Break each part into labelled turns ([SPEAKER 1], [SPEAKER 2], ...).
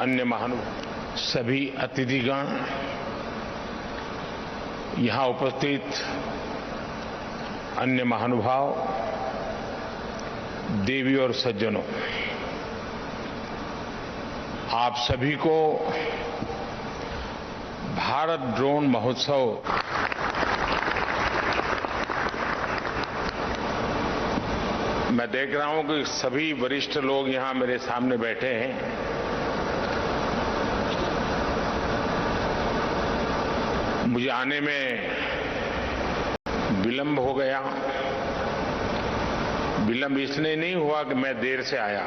[SPEAKER 1] अन्य महानुभाव, सभी अतिथिगण, यहां उपस्थित अन्य महानुभाव, देवी और सज्जनों, आप सभी को भारत ड्रोन महोत्सव मैं देख रहा हूं कि सभी वरिष्ठ लोग यहां मेरे सामने बैठे हैं। मुझे आने में विलंब हो गया। विलंब इसलिए नहीं हुआ कि मैं देर से आया,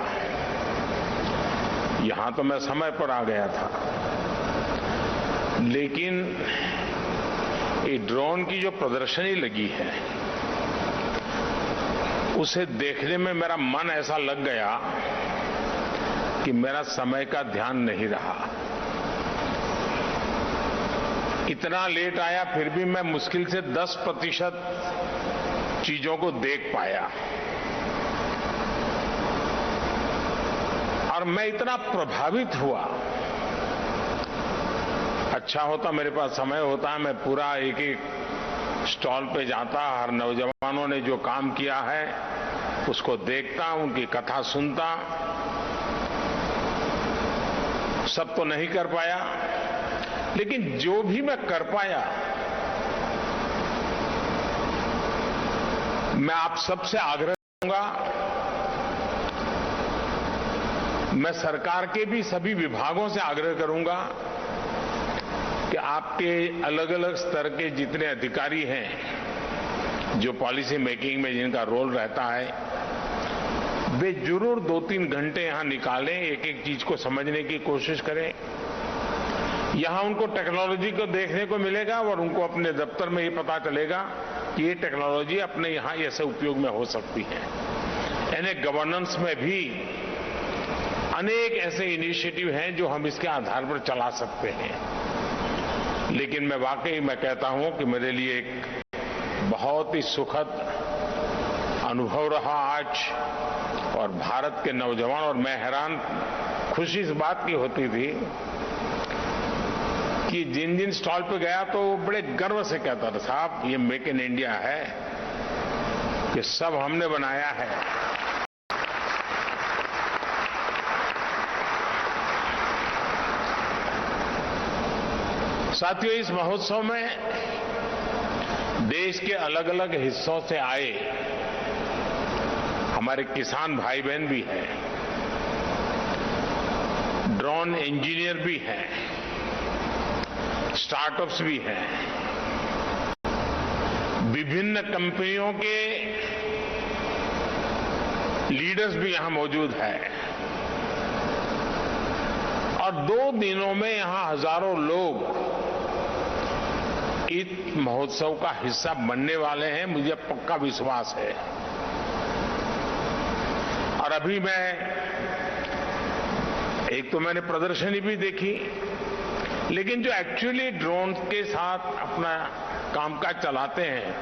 [SPEAKER 1] यहां तो मैं समय पर आ गया था, लेकिन ये ड्रोन की जो प्रदर्शनी लगी है उसे देखने में मेरा मन ऐसा लग गया कि मेरा समय का ध्यान नहीं रहा। इतना लेट आया, फिर भी मैं मुश्किल से 10% चीजों को देख पाया, और मैं इतना प्रभावित हुआ। अच्छा होता मेरे पास समय होता, मैं पूरा एक एक स्टॉल पे जाता, हर नौजवानों ने जो काम किया है उसको देखता, उनकी कथा सुनता। सब तो नहीं कर पाया, लेकिन जो भी मैं कर पाया, मैं आप सबसे आग्रह करूंगा, मैं सरकार के भी सभी विभागों से आग्रह करूंगा कि आपके अलग अलग स्तर के जितने अधिकारी हैं जो पॉलिसी मेकिंग में जिनका रोल रहता है, वे जरूर 2-3 घंटे यहां निकालें, एक एक चीज को समझने की कोशिश करें। यहां उनको टेक्नोलॉजी को देखने को मिलेगा और उनको अपने दफ्तर में ये पता चलेगा कि ये टेक्नोलॉजी अपने यहां ऐसे उपयोग में हो सकती है। यानी गवर्नेंस में भी अनेक ऐसे इनिशिएटिव हैं जो हम इसके आधार पर चला सकते हैं। लेकिन मैं वाकई मैं कहता हूं कि मेरे लिए एक बहुत ही सुखद अनुभव रहा आज, और भारत के नौजवान, और मैं हैरान, खुशी इस बात की होती थी कि जिन जिन स्टॉल पे गया तो वो बड़े गर्व से कहता था, साहब ये मेक इन इंडिया है, कि सब हमने बनाया है। साथियों, इस महोत्सव में देश के अलग अलग हिस्सों से आए हमारे किसान भाई बहन भी हैं, ड्रोन इंजीनियर भी हैं, स्टार्टअप्स भी हैं, विभिन्न कंपनियों के लीडर्स भी यहां मौजूद हैं, और 2 दिनों में यहां हजारों लोग इस महोत्सव का हिस्सा बनने वाले हैं, मुझे पक्का विश्वास है। और अभी एक तो मैंने प्रदर्शनी भी देखी, लेकिन जो एक्चुअली ड्रोन के साथ अपना कामकाज चलाते हैं,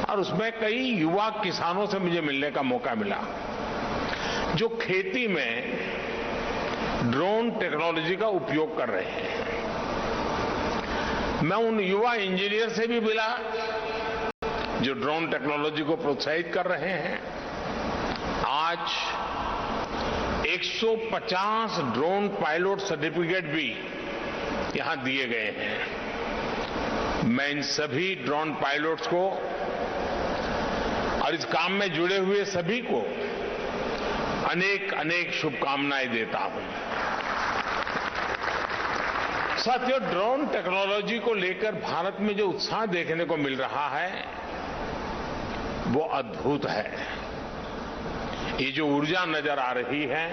[SPEAKER 1] और उसमें कई युवा किसानों से मुझे मिलने का मौका मिला जो खेती में ड्रोन टेक्नोलॉजी का उपयोग कर रहे हैं। मैं उन युवा इंजीनियर से भी मिला जो ड्रोन टेक्नोलॉजी को प्रोत्साहित कर रहे हैं। आज 150 ड्रोन पायलट सर्टिफिकेट भी यहां दिए गए हैं। मैं इन सभी ड्रोन पायलट्स को और इस काम में जुड़े हुए सभी को अनेक अनेक शुभकामनाएं देता हूं। साथियों, ड्रोन टेक्नोलॉजी को लेकर भारत में जो उत्साह देखने को मिल रहा है वो अद्भुत है। ये जो ऊर्जा नजर आ रही है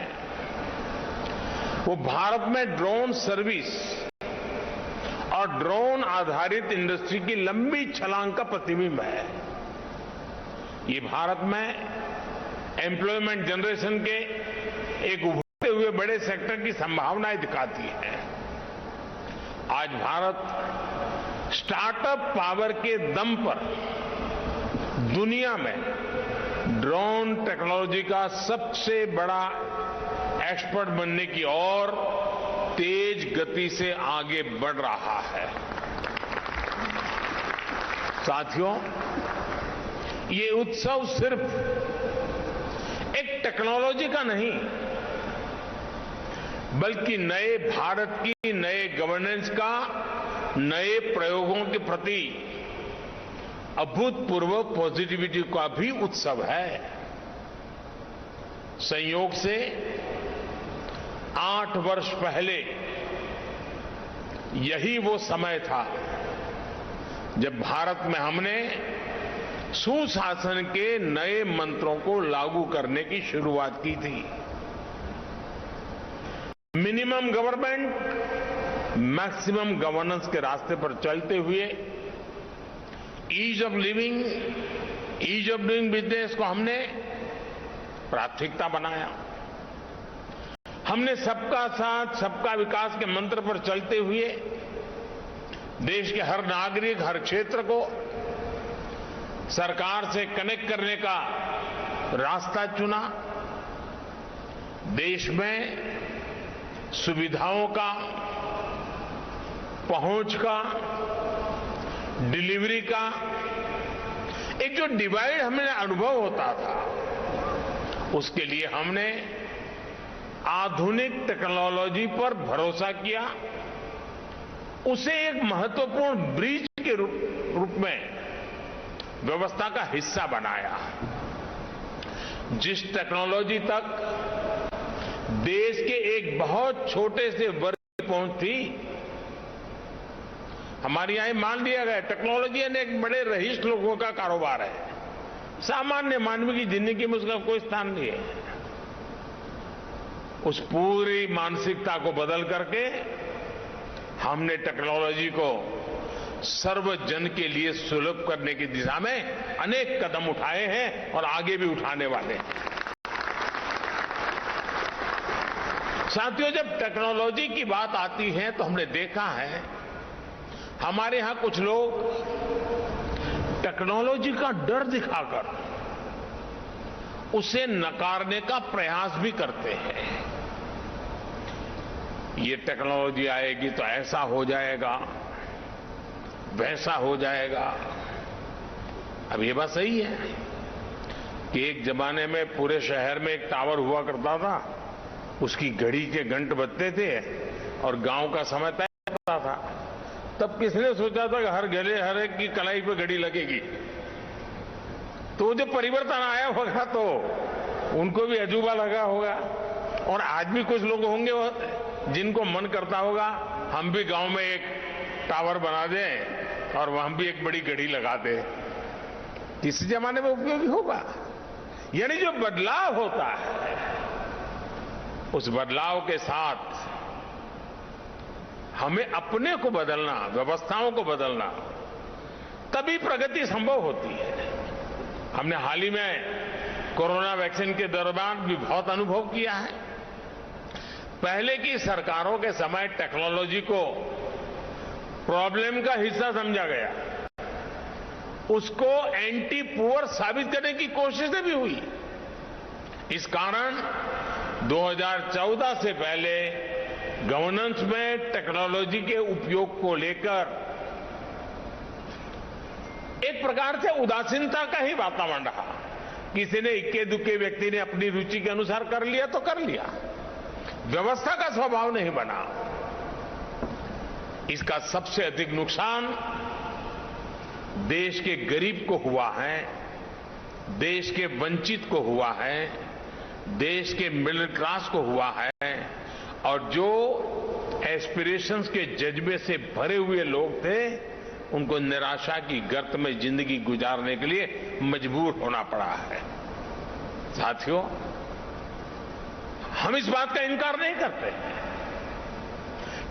[SPEAKER 1] वो भारत में ड्रोन सर्विस और ड्रोन आधारित इंडस्ट्री की लंबी छलांग का प्रतिबिंब है। ये भारत में एम्प्लॉयमेंट जनरेशन के एक उभरते हुए बड़े सेक्टर की संभावनाएं दिखाती है। आज भारत स्टार्टअप पावर के दम पर दुनिया में ड्रोन टेक्नोलॉजी का सबसे बड़ा एक्सपर्ट बनने की ओर तेज गति से आगे बढ़ रहा है। साथियों, ये उत्सव सिर्फ एक टेक्नोलॉजी का नहीं, बल्कि नए भारत की, नए गवर्नेंस का, नए प्रयोगों के प्रति अभूतपूर्व पॉजिटिविटी का भी उत्सव है। संयोग से 8 वर्ष पहले यही वो समय था जब भारत में हमने सुशासन के नए मंत्रों को लागू करने की शुरुआत की थी। मिनिमम गवर्नमेंट, मैक्सिमम गवर्नेंस के रास्ते पर चलते हुए ease of living, ease of doing business को हमने प्राथमिकता बनाया। हमने सबका साथ, सबका विकास के मंत्र पर चलते हुए देश के हर नागरिक, हर क्षेत्र को सरकार से कनेक्ट करने का रास्ता चुना। देश में सुविधाओं का, पहुंच का, डिलीवरी का एक जो डिवाइड हमें अनुभव होता था, उसके लिए हमने आधुनिक टेक्नोलॉजी पर भरोसा किया, उसे एक महत्वपूर्ण ब्रिज के रूप में व्यवस्था का हिस्सा बनाया। जिस टेक्नोलॉजी तक देश के एक बहुत छोटे से वर्ग की पहुंच थी, हमारे यहां मान लिया गया टेक्नोलॉजी ने एक बड़े रईस लोगों का कारोबार है, सामान्य मानव की जिंदगी में उसका कोई स्थान नहीं है। उस पूरी मानसिकता को बदल करके हमने टेक्नोलॉजी को सर्वजन के लिए सुलभ करने की दिशा में अनेक कदम उठाए हैं और आगे भी उठाने वाले हैं। साथियों, जब टेक्नोलॉजी की बात आती है तो हमने देखा है हमारे यहां कुछ लोग टेक्नोलॉजी का डर दिखाकर उसे नकारने का प्रयास भी करते हैं। ये टेक्नोलॉजी आएगी तो ऐसा हो जाएगा, वैसा हो जाएगा। अब ये बात सही है कि एक जमाने में पूरे शहर में एक टावर हुआ करता था, उसकी घड़ी के घंट बजते थे और गांव का समय तय होता था। तब किसने सोचा था कि हर गले, हर एक की कलाई पे घड़ी लगेगी? तो जो परिवर्तन आया होगा तो उनको भी अजूबा लगा होगा। और आज भी कुछ लोग होंगे जिनको मन करता होगा हम भी गांव में एक टावर बना दें और वहां भी एक बड़ी घड़ी लगा दें। किसी जमाने में उपयोगी होगा। यानी जो बदलाव होता है, उस बदलाव के साथ हमें अपने को बदलना, व्यवस्थाओं को बदलना, तभी प्रगति संभव होती है। हमने हाल ही में कोरोना वैक्सीन के दौरान भी बहुत अनुभव किया है। पहले की सरकारों के समय टेक्नोलॉजी को प्रॉब्लम का हिस्सा समझा गया, उसको एंटी पुअर साबित करने की कोशिशें भी हुई। इस कारण 2014 से पहले गवर्नेंस में टेक्नोलॉजी के उपयोग को लेकर एक प्रकार से उदासीनता का ही वातावरण रहा। किसी ने इक्के दुक्के व्यक्ति ने अपनी रुचि के अनुसार कर लिया तो कर लिया, व्यवस्था का स्वभाव नहीं बना। इसका सबसे अधिक नुकसान देश के गरीब को हुआ है, देश के वंचित को हुआ है, देश के मिडिल क्लास को हुआ है, और जो एस्पिरेशंस के जज्बे से भरे हुए लोग थे उनको निराशा की गर्त में जिंदगी गुजारने के लिए मजबूर होना पड़ा है। साथियों, हम इस बात का इनकार नहीं करते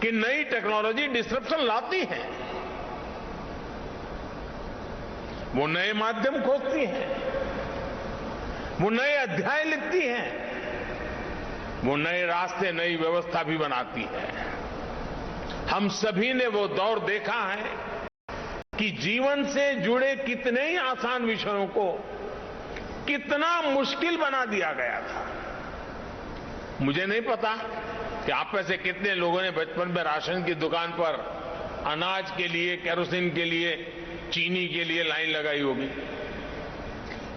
[SPEAKER 1] कि नई टेक्नोलॉजी डिसरप्शन लाती है, वो नए माध्यम खोजती है, वो नए अध्याय लिखती है, वो नए रास्ते, नई व्यवस्था भी बनाती है। हम सभी ने वो दौर देखा है कि जीवन से जुड़े कितने ही आसान विषयों को कितना मुश्किल बना दिया गया था। मुझे नहीं पता कि आप में से कितने लोगों ने बचपन में राशन की दुकान पर अनाज के लिए, केरोसिन के लिए, चीनी के लिए लाइन लगाई होगी।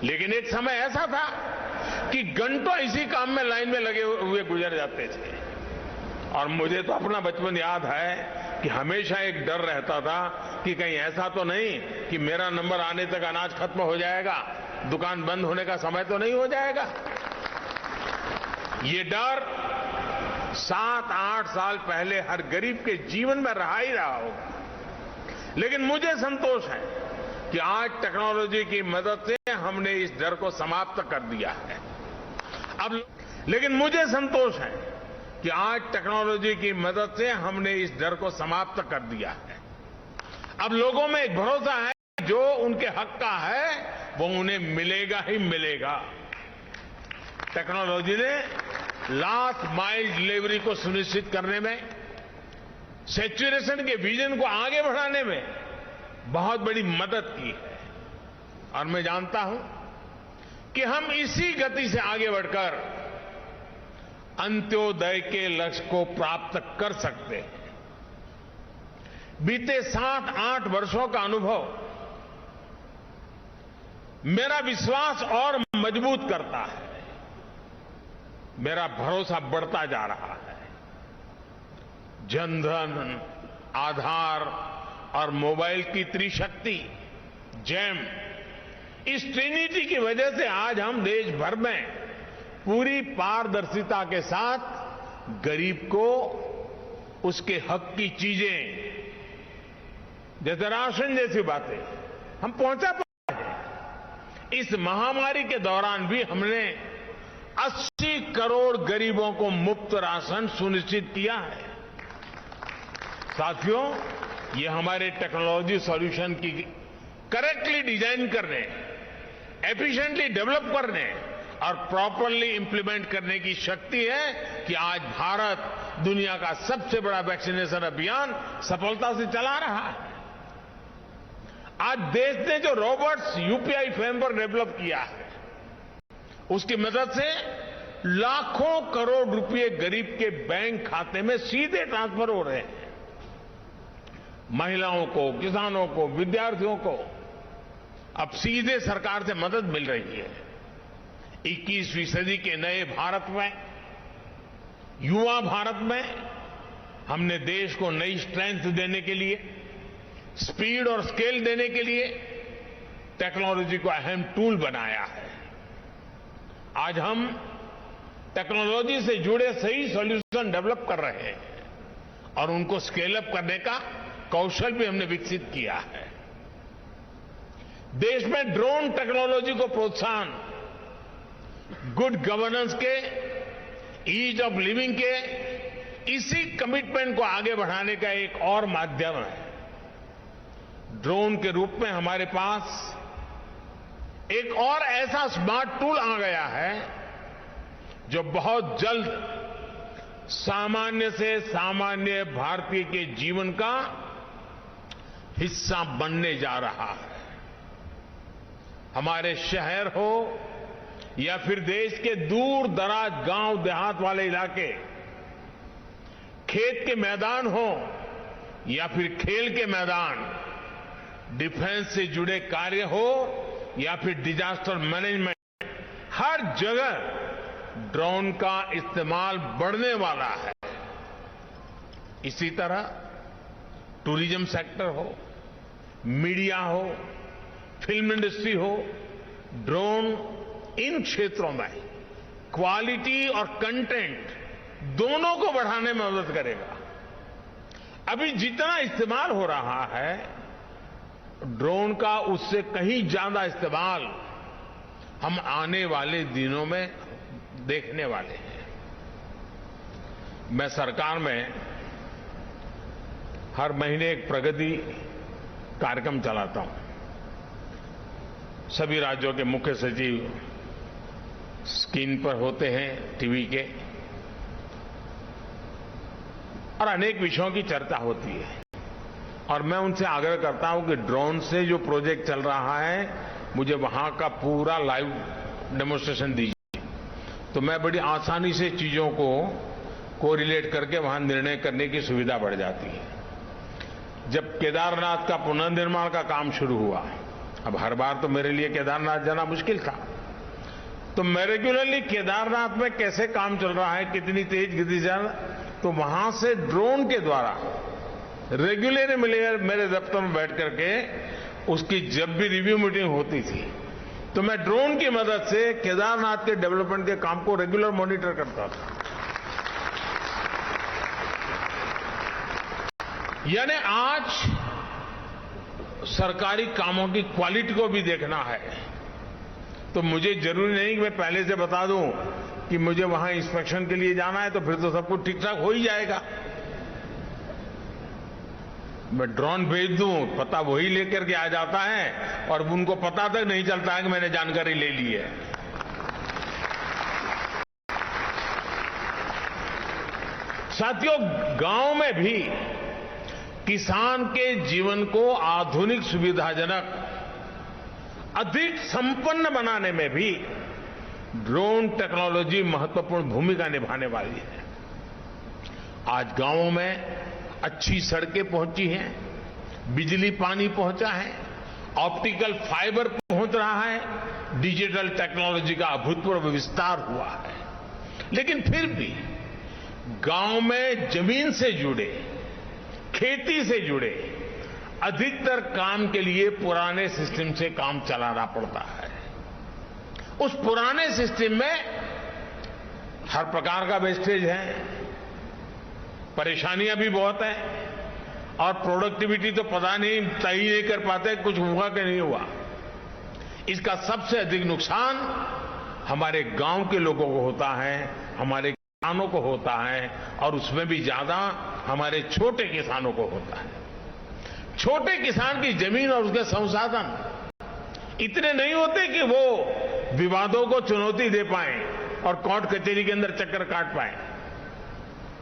[SPEAKER 1] लेकिन एक समय ऐसा था कि घंटों इसी काम में लाइन में लगे हुए गुजर जाते थे। और मुझे तो अपना बचपन याद है कि हमेशा एक डर रहता था कि कहीं ऐसा तो नहीं कि मेरा नंबर आने तक अनाज खत्म हो जाएगा, दुकान बंद होने का समय तो नहीं हो जाएगा। ये डर 7-8 साल पहले हर गरीब के जीवन में रहा ही रहा होगा। लेकिन मुझे संतोष है कि आज टेक्नोलॉजी की मदद से हमने इस डर को समाप्त कर दिया है। लेकिन मुझे संतोष है कि आज टेक्नोलॉजी की मदद से हमने इस डर को समाप्त कर दिया है। अब लोगों में एक भरोसा है कि जो उनके हक का है वो उन्हें मिलेगा ही मिलेगा। टेक्नोलॉजी ने लास्ट माइल डिलीवरी को सुनिश्चित करने में, सैचुरेशन के विजन को आगे बढ़ाने में बहुत बड़ी मदद की है। और मैं जानता हूं कि हम इसी गति से आगे बढ़कर अंत्योदय के लक्ष्य को प्राप्त कर सकते हैं। बीते 7-8 वर्षों का अनुभव मेरा विश्वास और मजबूत करता है। मेरा भरोसा बढ़ता जा रहा है। जनधन, आधार और मोबाइल की त्रिशक्ति, जैम, इस ट्रिनिटी की वजह से आज हम देश भर में पूरी पारदर्शिता के साथ गरीब को उसके हक की चीजें, जैसे राशन जैसी बातें, हम पहुंचा पाए हैं। इस महामारी के दौरान भी हमने 80 करोड़ गरीबों को मुफ्त राशन सुनिश्चित किया है। साथियों, ये हमारे टेक्नोलॉजी सॉल्यूशन की करेक्टली डिजाइन करने, एफिशिएंटली डेवलप करने और प्रॉपरली इंप्लीमेंट करने की शक्ति है कि आज भारत दुनिया का सबसे बड़ा वैक्सीनेशन अभियान सफलता से चला रहा है। आज देश ने जो रॉबर्ट्स यूपीआई फ्रेमवर्क डेवलप किया है, उसकी मदद से लाखों करोड़ रुपए गरीब के बैंक खाते में सीधे ट्रांसफर हो रहे हैं। महिलाओं को, किसानों को, विद्यार्थियों को अब सीधे सरकार से मदद मिल रही है। 21वीं सदी के नए भारत में, युवा भारत में हमने देश को नई स्ट्रेंथ देने के लिए, स्पीड और स्केल देने के लिए टेक्नोलॉजी को अहम टूल बनाया है। आज हम टेक्नोलॉजी से जुड़े सही सॉल्यूशन डेवलप कर रहे हैं और उनको स्केल अप करने का कौशल भी हमने विकसित किया है। देश में ड्रोन टेक्नोलॉजी को प्रोत्साहन, गुड गवर्नेंस के, ईज ऑफ लिविंग के, इसी कमिटमेंट को आगे बढ़ाने का एक और माध्यम है। ड्रोन के रूप में हमारे पास एक और ऐसा स्मार्ट टूल आ गया है जो बहुत जल्द सामान्य से सामान्य भारतीय के जीवन का हिस्सा बनने जा रहा है। हमारे शहर हो या फिर देश के दूर दराज गांव देहात वाले इलाके, खेत के मैदान हो या फिर खेल के मैदान, डिफेंस से जुड़े कार्य हो या फिर डिजास्टर मैनेजमेंट, हर जगह ड्रोन का इस्तेमाल बढ़ने वाला है। इसी तरह टूरिज्म सेक्टर हो, मीडिया हो, फिल्म इंडस्ट्री हो, ड्रोन इन क्षेत्रों में क्वालिटी और कंटेंट दोनों को बढ़ाने में मदद करेगा। अभी जितना इस्तेमाल हो रहा है ड्रोन का, उससे कहीं ज्यादा इस्तेमाल हम आने वाले दिनों में देखने वाले हैं। मैं सरकार में हर महीने एक प्रगति कार्यक्रम चलाता हूं। सभी राज्यों के मुख्य सचिव स्क्रीन पर होते हैं, टीवी के, और अनेक विषयों की चर्चा होती है। और मैं उनसे आग्रह करता हूं कि ड्रोन से जो प्रोजेक्ट चल रहा है, मुझे वहां का पूरा लाइव डेमोन्स्ट्रेशन दीजिए, तो मैं बड़ी आसानी से चीजों को कोरिलेट करके वहां निर्णय करने की सुविधा बढ़ जाती है। जब केदारनाथ का पुनर्निर्माण का काम शुरू हुआ, अब हर बार तो मेरे लिए केदारनाथ जाना मुश्किल था, तो मैं रेगुलरली केदारनाथ में कैसे काम चल रहा है, कितनी तेज गति से, तो वहां से ड्रोन के द्वारा रेगुलर मेरे दफ्तर में बैठ करके उसकी जब भी रिव्यू मीटिंग होती थी तो मैं ड्रोन की मदद से केदारनाथ के डेवलपमेंट के काम को रेगुलर मॉनिटर करता था। यानी आज सरकारी कामों की क्वालिटी को भी देखना है, तो मुझे जरूरी नहीं कि मैं पहले से बता दूं कि मुझे वहां इंस्पेक्शन के लिए जाना है, तो फिर तो सब कुछ ठीक ठाक हो ही जाएगा। मैं ड्रोन भेज दूं, पता वही लेकर के आ जाता है और उनको पता तक नहीं चलता है कि मैंने जानकारी ले ली है। साथियों, गांव में भी किसान के जीवन को आधुनिक, सुविधाजनक, अधिक संपन्न बनाने में भी ड्रोन टेक्नोलॉजी महत्वपूर्ण भूमिका निभाने वाली है। आज गांवों में अच्छी सड़कें पहुंची हैं, बिजली पानी पहुंचा है, ऑप्टिकल फाइबर पहुंच रहा है, डिजिटल टेक्नोलॉजी का अभूतपूर्व विस्तार हुआ है। लेकिन फिर भी गांव में जमीन से जुड़े, खेती से जुड़े अधिकतर काम के लिए पुराने सिस्टम से काम चलाना पड़ता है। उस पुराने सिस्टम में हर प्रकार का वेस्टेज है, परेशानियां भी बहुत हैं और प्रोडक्टिविटी तो पता नहीं, तय ही नहीं कर पाते कुछ हुआ कि नहीं हुआ। इसका सबसे अधिक नुकसान हमारे गांव के लोगों को होता है, हमारे किसानों को होता है, और उसमें भी ज्यादा हमारे छोटे किसानों को होता है। छोटे किसान की जमीन और उसके संसाधन इतने नहीं होते कि वो विवादों को चुनौती दे पाए और कोर्ट कचहरी के अंदर चक्कर काट पाए।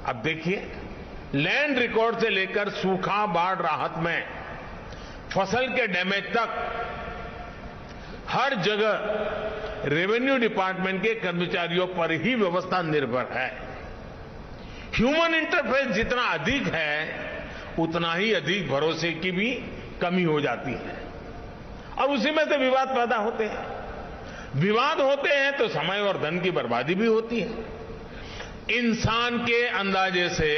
[SPEAKER 1] अब देखिए, लैंड रिकॉर्ड से लेकर सूखा, बाढ़ राहत में, फसल के डैमेज तक हर जगह रेवेन्यू डिपार्टमेंट के कर्मचारियों पर ही व्यवस्था निर्भर है। ह्यूमन इंटरफेस जितना अधिक है उतना ही अधिक भरोसे की भी कमी हो जाती है और उसी में से विवाद पैदा होते हैं। विवाद होते हैं तो समय और धन की बर्बादी भी होती है। इंसान के अंदाजे से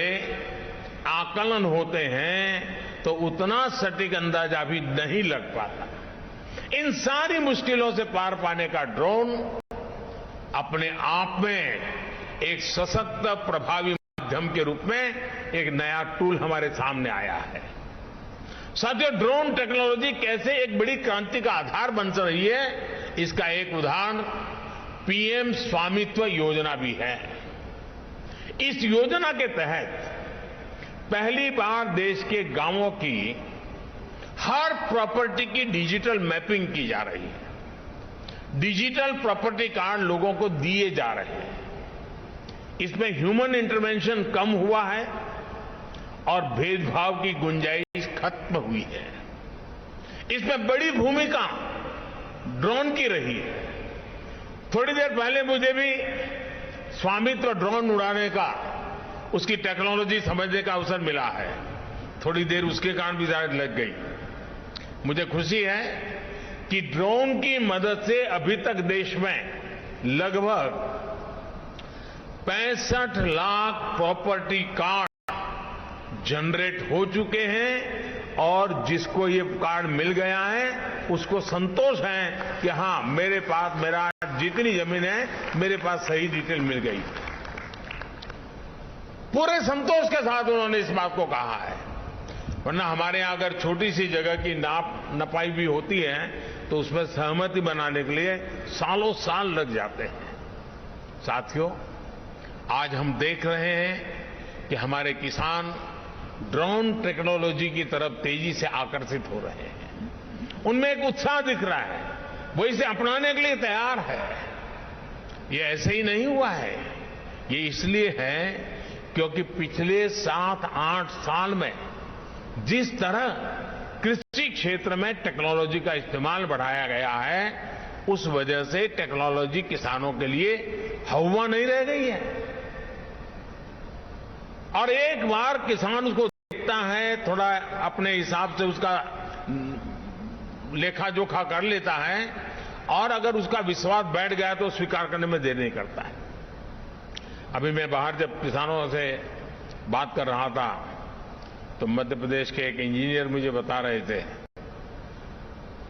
[SPEAKER 1] आकलन होते हैं तो उतना सटीक अंदाजा भी नहीं लग पाता। इन सारी मुश्किलों से पार पाने का ड्रोन अपने आप में एक सशक्त, प्रभावी माध्यम के रूप में एक नया टूल हमारे सामने आया है। साथियों, ड्रोन टेक्नोलॉजी कैसे एक बड़ी क्रांति का आधार बन रही है, इसका एक उदाहरण पीएम स्वामित्व योजना भी है। इस योजना के तहत पहली बार देश के गांवों की हर प्रॉपर्टी की डिजिटल मैपिंग की जा रही है। डिजिटल प्रॉपर्टी कार्ड लोगों को दिए जा रहे हैं। इसमें ह्यूमन इंटरवेंशन कम हुआ है और भेदभाव की गुंजाइश खत्म हुई है। इसमें बड़ी भूमिका ड्रोन की रही है। थोड़ी देर पहले मुझे भी स्वामित्व ड्रोन उड़ाने का, उसकी टेक्नोलॉजी समझने का अवसर मिला है। थोड़ी देर उसके कारण भी शायद लग गई। मुझे खुशी है कि ड्रोन की मदद से अभी तक देश में लगभग 65 लाख प्रॉपर्टी कार्ड जनरेट हो चुके हैं और जिसको ये कार्ड मिल गया है उसको संतोष है कि हां, मेरे पास मेरा जितनी जमीन है मेरे पास सही डिटेल मिल गई। पूरे संतोष के साथ उन्होंने इस बात को कहा है। वरना हमारे यहां अगर छोटी सी जगह की नपाई भी होती है तो उसमें सहमति बनाने के लिए सालों साल लग जाते हैं। साथियों, आज हम देख रहे हैं कि हमारे किसान ड्रोन टेक्नोलॉजी की तरफ तेजी से आकर्षित हो रहे हैं। उनमें एक उत्साह दिख रहा है, वो इसे अपनाने के लिए तैयार है। ये ऐसे ही नहीं हुआ है, ये इसलिए है क्योंकि पिछले 7-8 साल में जिस तरह कृषि क्षेत्र में टेक्नोलॉजी का इस्तेमाल बढ़ाया गया है, उस वजह से टेक्नोलॉजी किसानों के लिए हवा नहीं रह गई है। और एक बार किसान उसको देखता है, थोड़ा अपने हिसाब से उसका लेखा जोखा कर लेता है, और अगर उसका विश्वास बैठ गया तो स्वीकार करने में देर नहीं करता है। अभी मैं बाहर जब किसानों से बात कर रहा था तो मध्य प्रदेश के एक इंजीनियर मुझे बता रहे थे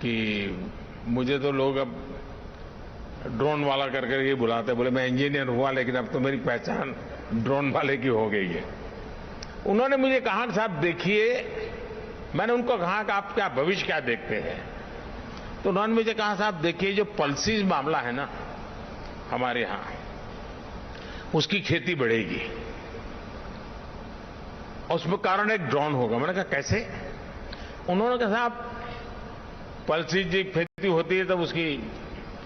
[SPEAKER 1] कि मुझे तो लोग अब ड्रोन वाला करके ये बुलाते, बोले मैं इंजीनियर हुआ लेकिन अब तो मेरी पहचान ड्रोन वाले की हो गई है। उन्होंने मुझे कहा कि साहब देखिए, मैंने उनको कहा कि आप क्या भविष्य क्या देखते हैं, तो उन्होंने मुझे कहा साहब देखिए, जो पल्सीज मामला है ना हमारे यहां, उसकी खेती बढ़ेगी और उसमें कारण एक ड्रोन होगा। मैंने कहा कैसे? उन्होंने कहा साहब पल्सीज की खेती होती है तब उसकी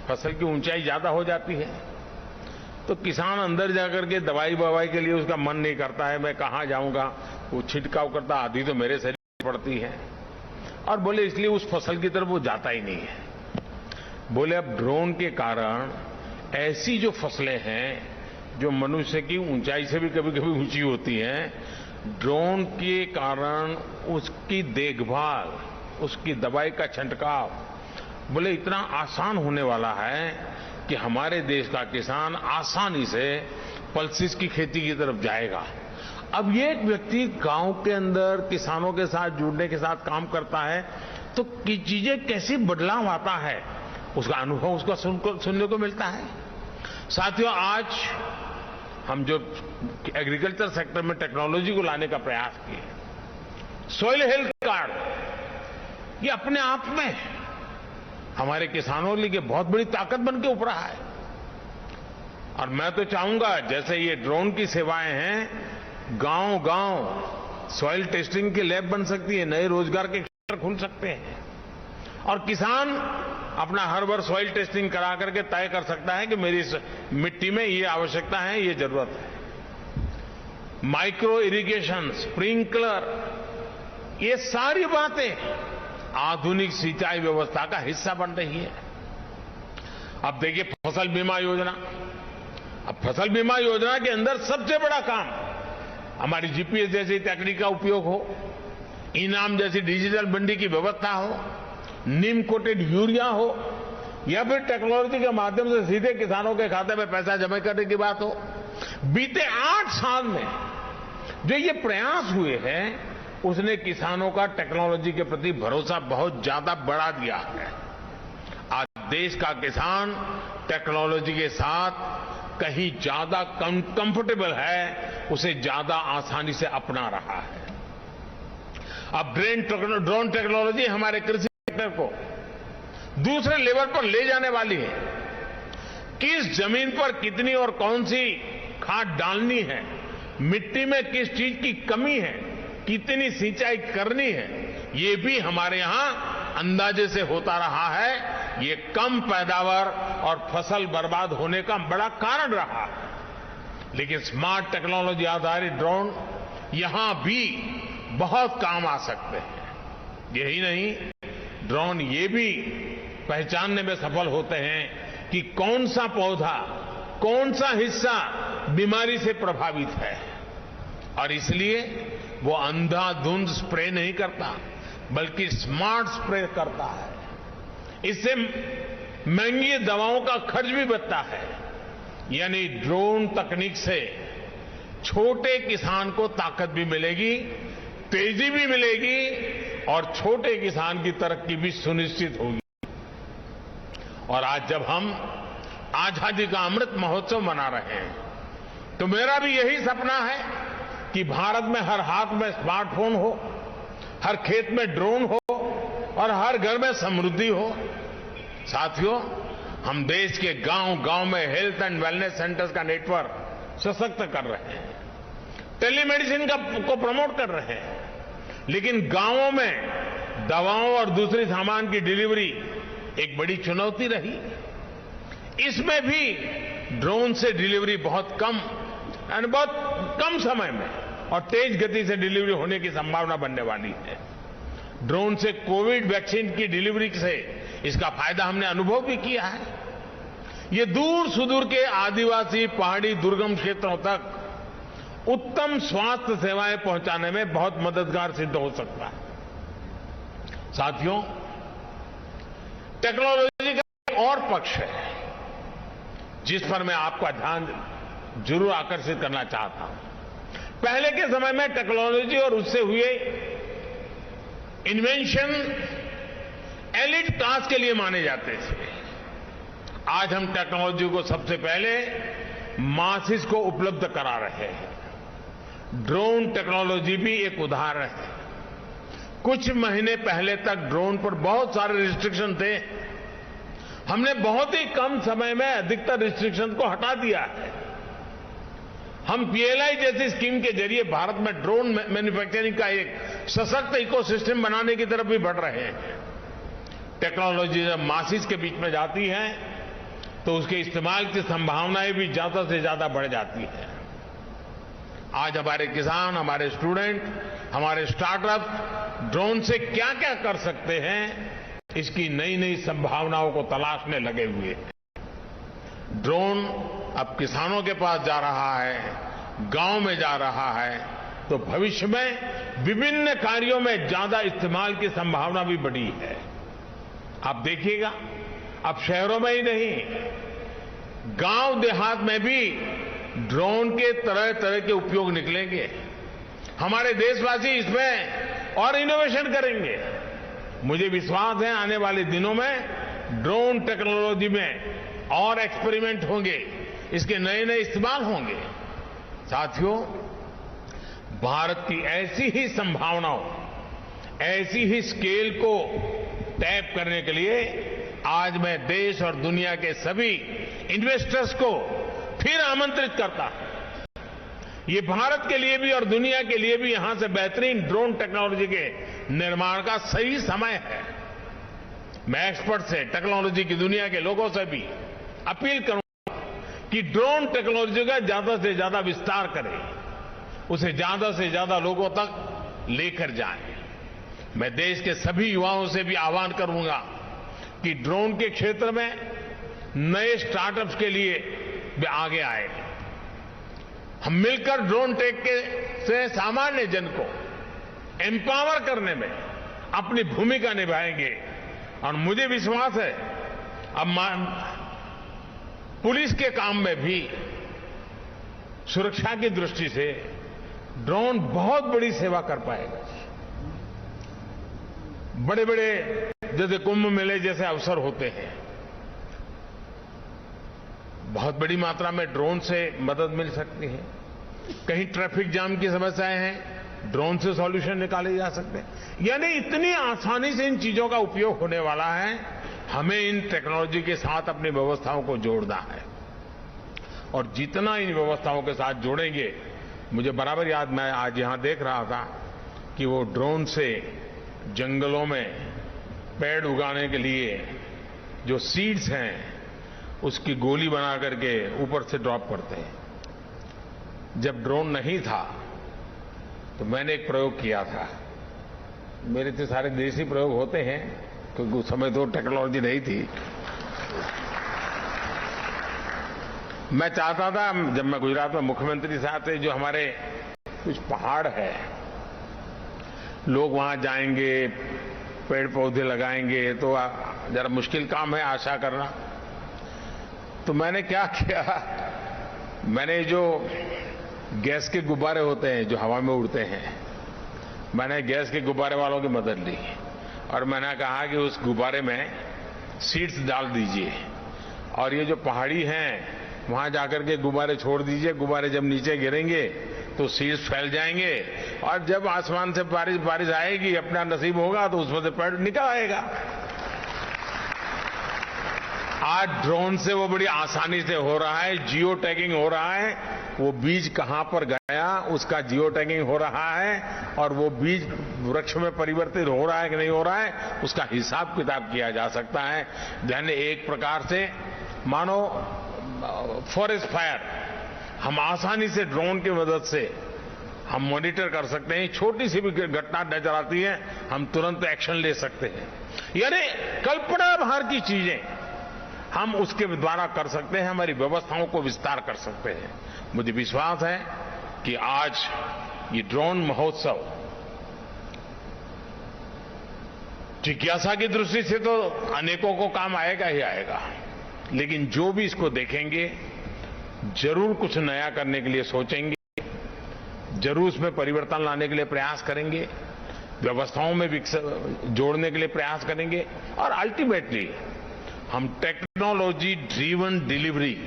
[SPEAKER 1] फसल की ऊंचाई ज्यादा हो जाती है, तो किसान अंदर जाकर के दवाई बवाई के लिए उसका मन नहीं करता है, मैं कहां जाऊंगा, वो छिड़काव करता, आधी तो मेरे शरीर में पड़ती है, और बोले इसलिए उस फसल की तरफ वो जाता ही नहीं है। बोले अब ड्रोन के कारण ऐसी जो फसलें हैं जो मनुष्य की ऊंचाई से भी कभी कभी ऊंची होती हैं, ड्रोन के कारण उसकी देखभाल, उसकी दवाई का छिड़काव बोले इतना आसान होने वाला है कि हमारे देश का किसान आसानी से पल्सीज की खेती की तरफ जाएगा। अब ये एक व्यक्ति गांव के अंदर किसानों के साथ जुड़ने के साथ काम करता है तो चीजें कैसी बदलाव आता है, उसका अनुभव उसका सुनने को मिलता है। साथियों, आज हम जो एग्रीकल्चर सेक्टर में टेक्नोलॉजी को लाने का प्रयास किए, सॉइल हेल्थ कार्ड, ये अपने आप में हमारे किसानों के लिए बहुत बड़ी ताकत बन के उभरा है। और मैं तो चाहूंगा जैसे ये ड्रोन की सेवाएं हैं, गांव गांव सॉइल टेस्टिंग की लैब बन सकती है, नए रोजगार के क्षेत्र खुल सकते हैं, और किसान अपना हर वर्ष सॉइल टेस्टिंग करा करके तय कर सकता है कि मेरी मिट्टी में ये आवश्यकता है, ये जरूरत है। माइक्रो इरिगेशन, स्प्रिंकलर, ये सारी बातें आधुनिक सिंचाई व्यवस्था का हिस्सा बन रही है। अब देखिए फसल बीमा योजना, अब फसल बीमा योजना के अंदर सबसे बड़ा काम हमारी जीपीएस जैसी तकनीक का उपयोग हो, इनाम जैसी डिजिटल मंडी की व्यवस्था हो, नीम कोटेड यूरिया हो, या फिर टेक्नोलॉजी के माध्यम से सीधे किसानों के खाते में पैसा जमा करने की बात हो। बीते 8 साल में जो ये प्रयास हुए हैं, उसने किसानों का टेक्नोलॉजी के प्रति भरोसा बहुत ज्यादा बढ़ा दिया है। आज देश का किसान टेक्नोलॉजी के साथ कहीं ज्यादा कंफर्टेबल है, उसे ज्यादा आसानी से अपना रहा है। अब ड्रोन टेक्नोलॉजी हमारे कृषि सेक्टर को दूसरे लेवल पर ले जाने वाली है। किस जमीन पर कितनी और कौन सी खाद डालनी है, मिट्टी में किस चीज की कमी है, कितनी सिंचाई करनी है, ये भी हमारे यहां अंदाजे से होता रहा है। ये कम पैदावार और फसल बर्बाद होने का बड़ा कारण रहा है। लेकिन स्मार्ट टेक्नोलॉजी आधारित ड्रोन यहां भी बहुत काम आ सकते हैं। यही नहीं, ड्रोन ये भी पहचानने में सफल होते हैं कि कौन सा पौधा, कौन सा हिस्सा बीमारी से प्रभावित है, और इसलिए वो अंधाधुंध स्प्रे नहीं करता, बल्कि स्मार्ट स्प्रे करता है। इससे महंगी दवाओं का खर्च भी बचता है। यानी ड्रोन तकनीक से छोटे किसान को ताकत भी मिलेगी, तेजी भी मिलेगी, और छोटे किसान की तरक्की भी सुनिश्चित होगी। और आज जब हम आजादी का अमृत महोत्सव मना रहे हैं, तो मेरा भी यही सपना है कि भारत में हर हाथ में स्मार्टफोन हो, हर खेत में ड्रोन हो, और हर घर में समृद्धि हो। साथियों, हम देश के गांव-गांव में हेल्थ एंड वेलनेस सेंटर्स का नेटवर्क सशक्त कर रहे हैं, टेलीमेडिसिन को प्रमोट कर रहे हैं, लेकिन गांवों में दवाओं और दूसरी सामान की डिलीवरी एक बड़ी चुनौती रही। इसमें भी ड्रोन से डिलीवरी बहुत कम, यानी बहुत कम समय में और तेज गति से डिलीवरी होने की संभावना बनने वाली है। ड्रोन से कोविड वैक्सीन की डिलीवरी से इसका फायदा हमने अनुभव भी किया है। ये दूर सुदूर के आदिवासी, पहाड़ी, दुर्गम क्षेत्रों तक उत्तम स्वास्थ्य सेवाएं पहुंचाने में बहुत मददगार सिद्ध हो सकता है। साथियों, टेक्नोलॉजी का एक और पक्ष है जिस पर मैं आपका ध्यान जरूर आकर्षित करना चाहता हूं। पहले के समय में टेक्नोलॉजी और उससे हुए इन्वेंशन एलिट क्लास के लिए माने जाते थे। आज हम टेक्नोलॉजी को सबसे पहले मासिस को उपलब्ध करा रहे हैं। ड्रोन टेक्नोलॉजी भी एक उदाहरण है। कुछ महीने पहले तक ड्रोन पर बहुत सारे रिस्ट्रिक्शन थे। हमने बहुत ही कम समय में अधिकतर रिस्ट्रिक्शन को हटा दिया है। हम पीएलआई जैसी स्कीम के जरिए भारत में ड्रोन मैन्युफैक्चरिंग का एक सशक्त इकोसिस्टम बनाने की तरफ भी बढ़ रहे हैं। टेक्नोलॉजी जब मासिस के बीच में जाती है तो उसके इस्तेमाल की संभावनाएं भी ज्यादा से ज्यादा बढ़ जाती है। आज हमारे किसान, हमारे स्टूडेंट, हमारे स्टार्टअप ड्रोन से क्या क्या कर सकते हैं, इसकी नई नई संभावनाओं को तलाशने लगे हुए हैं। ड्रोन अब किसानों के पास जा रहा है, गांव में जा रहा है, तो भविष्य में विभिन्न कार्यों में ज्यादा इस्तेमाल की संभावना भी बढ़ी है। आप देखिएगा, अब शहरों में ही नहीं, गांव देहात में भी ड्रोन के तरह तरह के उपयोग निकलेंगे। हमारे देशवासी इसमें और इनोवेशन करेंगे। मुझे विश्वास है आने वाले दिनों में ड्रोन टेक्नोलॉजी में और एक्सपेरिमेंट होंगे, इसके नए नए इस्तेमाल होंगे। साथियों, भारत की ऐसी ही संभावनाओं, ऐसी ही स्केल को टैप करने के लिए आज मैं देश और दुनिया के सभी इन्वेस्टर्स को फिर आमंत्रित करता हूं। ये भारत के लिए भी और दुनिया के लिए भी यहां से बेहतरीन ड्रोन टेक्नोलॉजी के निर्माण का सही समय है। मैं एक्सपर्ट से, टेक्नोलॉजी की दुनिया के लोगों से भी अपील करूंगा कि ड्रोन टेक्नोलॉजी का ज्यादा से ज्यादा विस्तार करें, उसे ज्यादा से ज्यादा लोगों तक लेकर जाएं। मैं देश के सभी युवाओं से भी आह्वान करूंगा कि ड्रोन के क्षेत्र में नए स्टार्टअप्स के लिए वे आगे आए। हम मिलकर ड्रोन टेक से सामान्य जन को एम्पावर करने में अपनी भूमिका निभाएंगे। और मुझे विश्वास है अब पुलिस के काम में भी सुरक्षा की दृष्टि से ड्रोन बहुत बड़ी सेवा कर पाएगा। बड़े बड़े जैसे कुंभ मेले जैसे अवसर होते हैं, बहुत बड़ी मात्रा में ड्रोन से मदद मिल सकती है। कहीं ट्रैफिक जाम की समस्याएं हैं, ड्रोन से सॉल्यूशन निकाले जा सकते हैं। यानी इतनी आसानी से इन चीजों का उपयोग होने वाला है। हमें इन टेक्नोलॉजी के साथ अपनी व्यवस्थाओं को जोड़ना है, और जितना इन व्यवस्थाओं के साथ जोड़ेंगे, मुझे बराबर याद, मैं आज यहां देख रहा था कि वो ड्रोन से जंगलों में पेड़ उगाने के लिए जो सीड्स हैं उसकी गोली बना करके ऊपर से ड्रॉप करते हैं। जब ड्रोन नहीं था तो मैंने एक प्रयोग किया था। मेरे तो सारे देसी प्रयोग होते हैं क्योंकि उस समय तो टेक्नोलॉजी नहीं थी। मैं चाहता था, जब मैं गुजरात में मुख्यमंत्री साहब थे, जो हमारे कुछ पहाड़ है, लोग वहां जाएंगे, पेड़ पौधे लगाएंगे, तो जरा मुश्किल काम है आशा करना। तो मैंने क्या किया, मैंने जो गैस के गुब्बारे होते हैं जो हवा में उड़ते हैं, मैंने गैस के गुब्बारे वालों की मदद ली और मैंने कहा कि उस गुब्बारे में सीड्स डाल दीजिए और ये जो पहाड़ी हैं वहां जाकर के गुब्बारे छोड़ दीजिए। गुब्बारे जब नीचे गिरेंगे तो सीड्स फैल जाएंगे और जब आसमान से बारिश आएगी, अपना नसीब होगा तो उसमें से पेड़ निकल आएगा। आज ड्रोन से वो बड़ी आसानी से हो रहा है, जियो टैगिंग हो रहा है, वो बीज कहां पर गया उसका जियो टैगिंग हो रहा है और वो बीज वृक्ष में परिवर्तित हो रहा है कि नहीं हो रहा है उसका हिसाब किताब किया जा सकता है। यानी एक प्रकार से मानो फॉरेस्ट फायर हम आसानी से ड्रोन की मदद से हम मॉनिटर कर सकते हैं। छोटी सी भी घटना नजर आती है, हम तुरंत एक्शन ले सकते हैं। यानी कल्पना बाहर की चीजें हम उसके द्वारा कर सकते हैं, हमारी व्यवस्थाओं को विस्तार कर सकते हैं। मुझे विश्वास है कि आज ये ड्रोन महोत्सव जिज्ञासा की दृष्टि से तो अनेकों को काम आएगा ही आएगा, लेकिन जो भी इसको देखेंगे जरूर कुछ नया करने के लिए सोचेंगे, जरूर उसमें परिवर्तन लाने के लिए प्रयास करेंगे, व्यवस्थाओं में जोड़ने के लिए प्रयास करेंगे और अल्टीमेटली हम टेक्नोलॉजी ड्रिवन डिलीवरी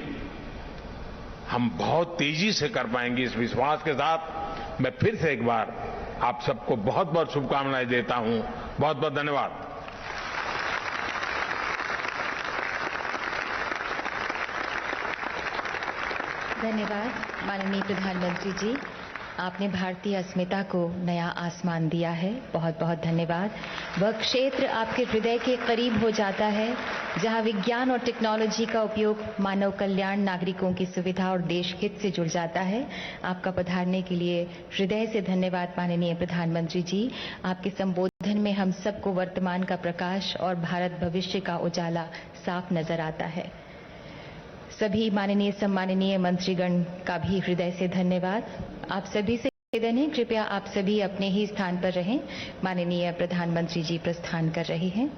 [SPEAKER 1] हम बहुत तेजी से कर पाएंगे। इस विश्वास के साथ मैं फिर से एक बार आप सबको बहुत बहुत शुभकामनाएं देता हूं। बहुत बहुत धन्यवाद।
[SPEAKER 2] धन्यवाद माननीय प्रधानमंत्री जी, आपने भारतीय अस्मिता को नया आसमान दिया है। बहुत बहुत धन्यवाद। वह क्षेत्र आपके हृदय के करीब हो जाता है जहां विज्ञान और टेक्नोलॉजी का उपयोग मानव कल्याण, नागरिकों की सुविधा और देश हित से जुड़ जाता है। आपका पधारने के लिए हृदय से धन्यवाद माननीय प्रधानमंत्री जी। आपके संबोधन में हम सबको वर्तमान का प्रकाश और भारत भविष्य का उजाला साफ नजर आता है। सभी माननीय सम्माननीय मंत्रीगण का भी हृदय से धन्यवाद। आप सभी से निवेदन है, कृपया आप सभी अपने ही स्थान पर रहें। माननीय प्रधानमंत्री जी प्रस्थान कर रहे हैं।